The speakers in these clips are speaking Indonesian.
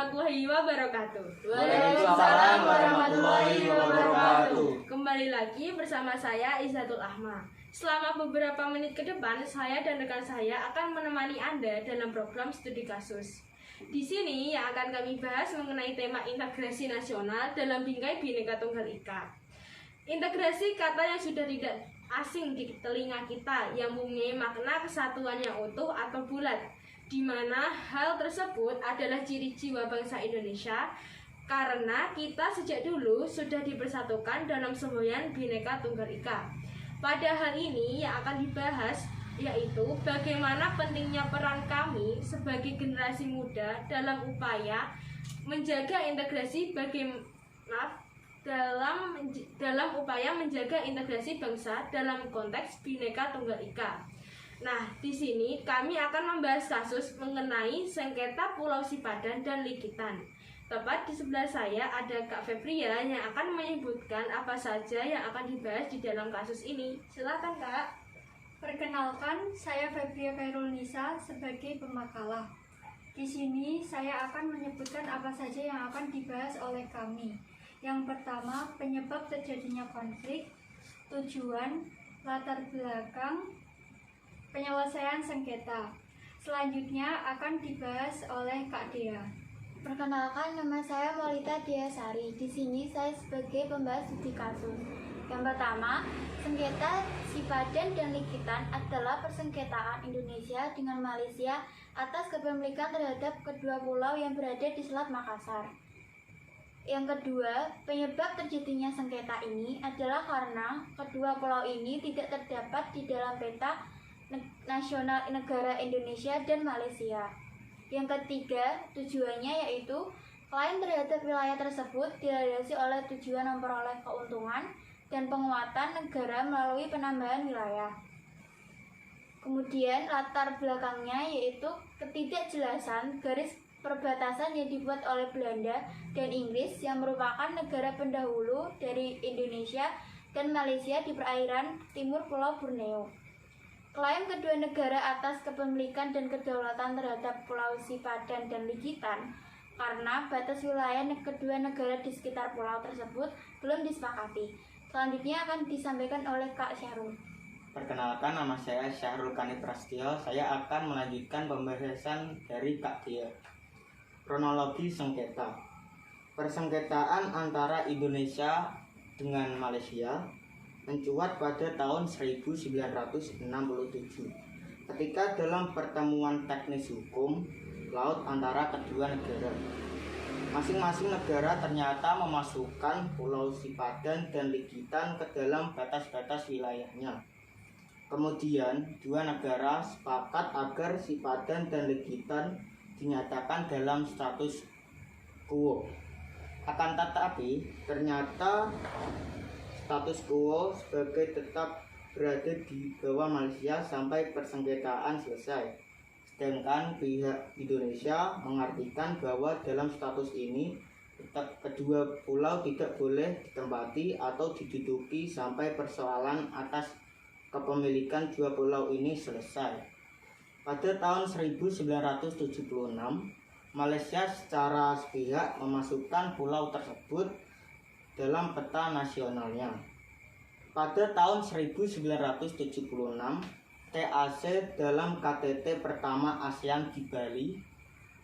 warahmatullahi wabarakatuh. Waalaikumsalam warahmatullahi wabarakatuh. Kembali lagi bersama saya Izzatul Ahmad. Selama beberapa menit ke depan, saya dan rekan saya akan menemani Anda dalam program studi kasus. Di sini yang akan kami bahas mengenai tema integrasi nasional dalam bingkai Bhinneka Tunggal Ika. Integrasi kata yang sudah tidak asing di telinga kita, yang mempunyai makna kesatuan yang utuh atau bulat, di mana hal tersebut adalah ciri jiwa bangsa Indonesia karena kita sejak dulu sudah dipersatukan dalam semboyan Bhinneka Tunggal Ika. Pada hal ini yang akan dibahas yaitu bagaimana pentingnya peran kami sebagai generasi muda dalam upaya menjaga integrasi dalam upaya menjaga integrasi bangsa dalam konteks Bhinneka Tunggal Ika. Nah, di sini kami akan membahas kasus mengenai sengketa Pulau Sipadan dan Likitan. Tepat di sebelah saya ada Kak Febria yang akan menyebutkan apa saja yang akan dibahas di dalam kasus ini. Silakan, Kak. Perkenalkan, saya Febria Khairul Nisa sebagai pemakalah. Di sini saya akan menyebutkan apa saja yang akan dibahas oleh kami. Yang pertama, penyebab terjadinya konflik, tujuan, latar belakang, penyelesaian sengketa. Selanjutnya akan dibahas oleh Kak Dea. Perkenalkan, nama saya Maulita Diasari. Di sini saya sebagai pembahas studi kasus. Yang pertama, sengketa Sipadan dan Likitan adalah persengketaan Indonesia dengan Malaysia atas kepemilikan terhadap kedua pulau yang berada di Selat Makassar. Yang kedua, penyebab terjadinya sengketa ini adalah karena kedua pulau ini tidak terdapat di dalam peta nasional negara Indonesia dan Malaysia. Yang ketiga, tujuannya yaitu klaim terhadap wilayah tersebut dilandasi oleh tujuan memperoleh keuntungan dan penguatan negara melalui penambahan wilayah. Kemudian latar belakangnya yaitu ketidakjelasan garis perbatasan yang dibuat oleh Belanda dan Inggris yang merupakan negara pendahulu dari Indonesia dan Malaysia di perairan timur Pulau Borneo. Klaim kedua negara atas kepemilikan dan kedaulatan terhadap Pulau Sipadan dan Likitan karena batas wilayah kedua negara di sekitar pulau tersebut belum disepakati. Selanjutnya akan disampaikan oleh Kak Syahrul. Perkenalkan, nama saya Syahrul Kani Prasetyo. Saya akan melanjutkan pembahasan dari Kak Dia. Kronologi sengketa. Persengketaan antara Indonesia dengan Malaysia mencuat pada tahun 1967 ketika dalam pertemuan teknis hukum laut antara kedua negara. Masing-masing negara ternyata memasukkan Pulau Sipadan dan Likitan ke dalam batas-batas wilayahnya. Kemudian, dua negara sepakat agar Sipadan dan Likitan dinyatakan dalam status quo. Akan tetapi, ternyata status quo sebagai tetap berada di bawah Malaysia sampai persengketaan selesai. Sedangkan pihak Indonesia mengartikan bahwa dalam status ini tetap kedua pulau tidak boleh ditempati atau diduduki sampai persoalan atas kepemilikan dua pulau ini selesai. Pada tahun 1976, Malaysia secara sepihak memasukkan pulau tersebut dalam peta nasionalnya. Pada tahun 1976, TAC dalam KTT pertama ASEAN di Bali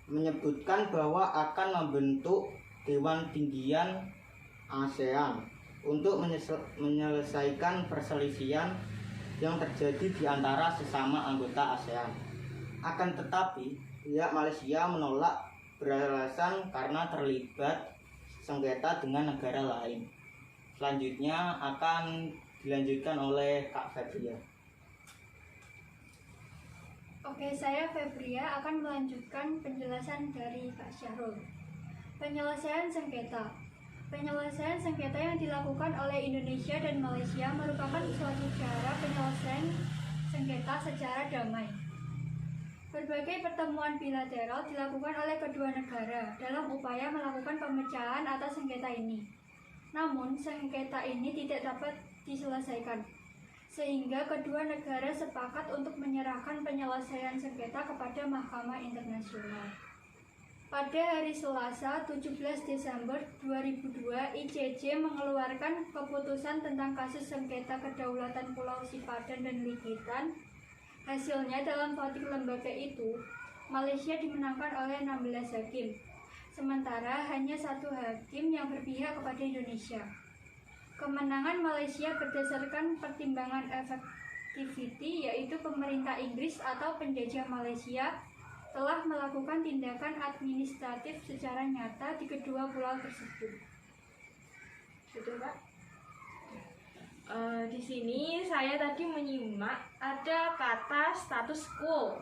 menyebutkan bahwa akan membentuk Dewan Tinggian ASEAN untuk menyelesaikan perselisihan yang terjadi di antara sesama anggota ASEAN. Akan tetapi, pihak Malaysia menolak beralasan karena terlibat sengketa dengan negara lain. Selanjutnya akan dilanjutkan oleh Kak Febria. Oke, saya Febria akan melanjutkan penjelasan dari Kak Syahrul. Penyelesaian sengketa. Penyelesaian sengketa yang dilakukan oleh Indonesia dan Malaysia merupakan suatu cara penyelesaian sengketa secara damai. Berbagai pertemuan bilateral dilakukan oleh kedua negara dalam upaya melakukan pemecahan atas sengketa ini. Namun, sengketa ini tidak dapat diselesaikan, sehingga kedua negara sepakat untuk menyerahkan penyelesaian sengketa kepada Mahkamah Internasional. Pada hari Selasa 17 Desember 2002, ICJ mengeluarkan keputusan tentang kasus sengketa kedaulatan Pulau Sipadan dan Likitan. Hasilnya dalam voting lembaga itu, Malaysia dimenangkan oleh 16 hakim. Sementara hanya 1 hakim yang berpihak kepada Indonesia. Kemenangan Malaysia berdasarkan pertimbangan effectivity, yaitu pemerintah Inggris atau penjajah Malaysia telah melakukan tindakan administratif secara nyata di kedua pulau tersebut. Betul, Pak? Di sini saya tadi menyimak ada kata status quo.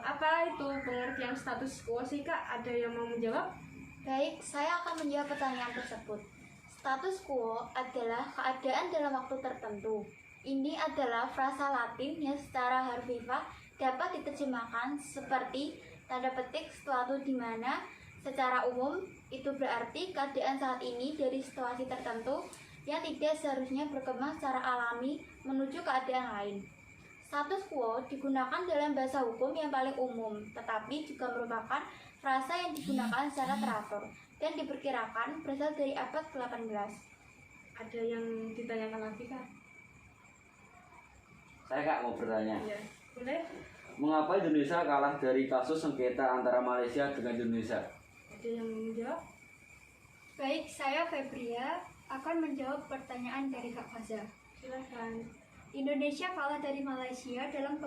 Apa itu pengertian status quo sih, Kak? Ada yang mau menjawab? Baik, saya akan menjawab pertanyaan tersebut. Status quo adalah keadaan dalam waktu tertentu. Ini adalah frasa Latin yang secara harfiah dapat diterjemahkan seperti tanda petik suatu di mana secara umum itu berarti keadaan saat ini dari situasi tertentu yang tidak seharusnya berkembang secara alami menuju keadaan lain. Status quo digunakan dalam bahasa hukum yang paling umum, tetapi juga merupakan frasa yang digunakan secara teratur dan diperkirakan berasal dari abad ke-18. Ada yang ditanyakan lagi, Kak? Saya Kak mau bertanya. Iya, boleh? Mengapa Indonesia kalah dari kasus sengketa antara Malaysia dengan Indonesia? Ada yang mau menjawab? Baik, saya Febria akan menjawab pertanyaan dari Kak Faza. Silakan. Indonesia kalah dari Malaysia dalam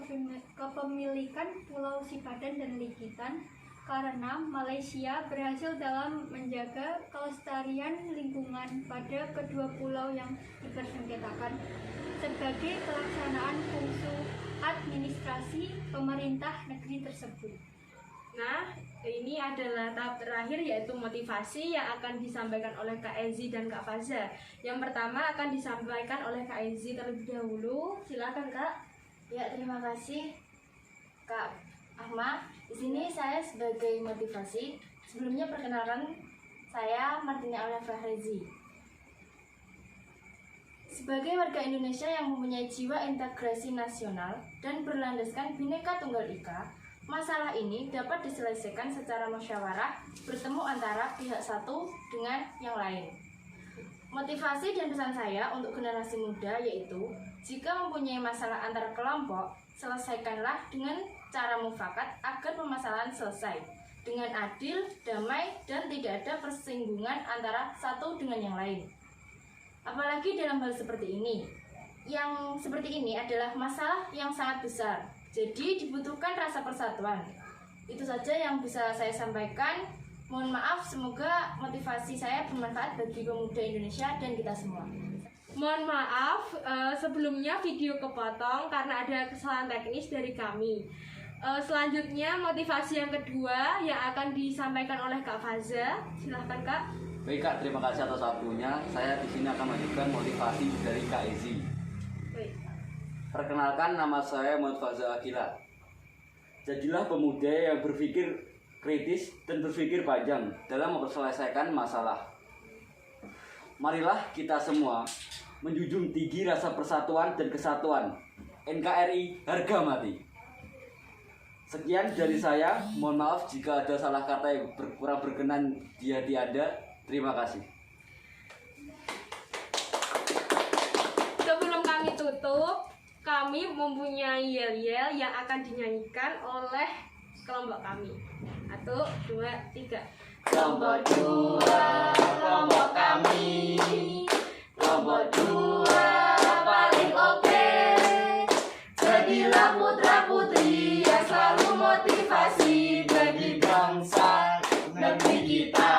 kepemilikan Pulau Sipadan dan Likitan karena Malaysia berhasil dalam menjaga kelestarian lingkungan pada kedua pulau yang dipersengketakan sebagai pelaksanaan fungsi administrasi pemerintah negeri tersebut. Nah, ini adalah tahap terakhir yaitu motivasi yang akan disampaikan oleh Kak Ezi dan Kak Faza. Yang pertama akan disampaikan oleh Kak Ezi terlebih dahulu. Silakan, Kak. Ya, terima kasih Kak Ahmad. Di sini saya sebagai motivasi. Sebelumnya perkenalkan, saya Martina Aulia Fahrezi. Sebagai warga Indonesia yang mempunyai jiwa integrasi nasional dan berlandaskan Bhinneka Tunggal Ika, masalah ini dapat diselesaikan secara musyawarah bertemu antara pihak satu dengan yang lain. Motivasi dan pesan saya untuk generasi muda yaitu, jika mempunyai masalah antar kelompok, selesaikanlah dengan cara mufakat agar permasalahan selesai dengan adil, damai, dan tidak ada persinggungan antara satu dengan yang lain. Apalagi dalam hal seperti ini. Yang seperti ini adalah masalah yang sangat besar. Jadi dibutuhkan rasa persatuan. Itu saja yang bisa saya sampaikan. Mohon maaf, semoga motivasi saya bermanfaat bagi pemuda Indonesia dan kita semua. Mohon maaf, sebelumnya video kepotong karena ada kesalahan teknis dari kami. Selanjutnya motivasi yang kedua yang akan disampaikan oleh Kak Faza. Silahkan, Kak. Baik Kak, terima kasih atas waktunya. Saya di sini akan melanjutkan motivasi dari Kak Ezi. Baik. Perkenalkan, nama saya Muhammad Faza Akila. Jadilah pemuda yang berpikir kritis dan berpikir panjang dalam memperselesaikan masalah. Marilah kita semua menjunjung tinggi rasa persatuan dan kesatuan. NKRI harga mati. Sekian dari saya. Mohon maaf jika ada salah kata yang kurang berkenan di hati Anda. Terima kasih. Sebelum kami tutup, kami mempunyai yel-yel yang akan dinyanyikan oleh kelompok kami. 1, 2, 3. Kelompok 2, kelompok kami. Kelompok 2 paling oke. Jadilah putra-putri yang selalu motivasi bagi bangsa negeri kita.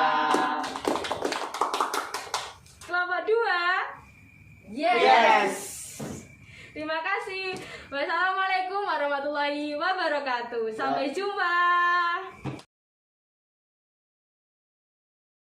Kelompok 2. Yes. Terima kasih. Wassalamualaikum warahmatullahi wabarakatuh. Sampai jumpa.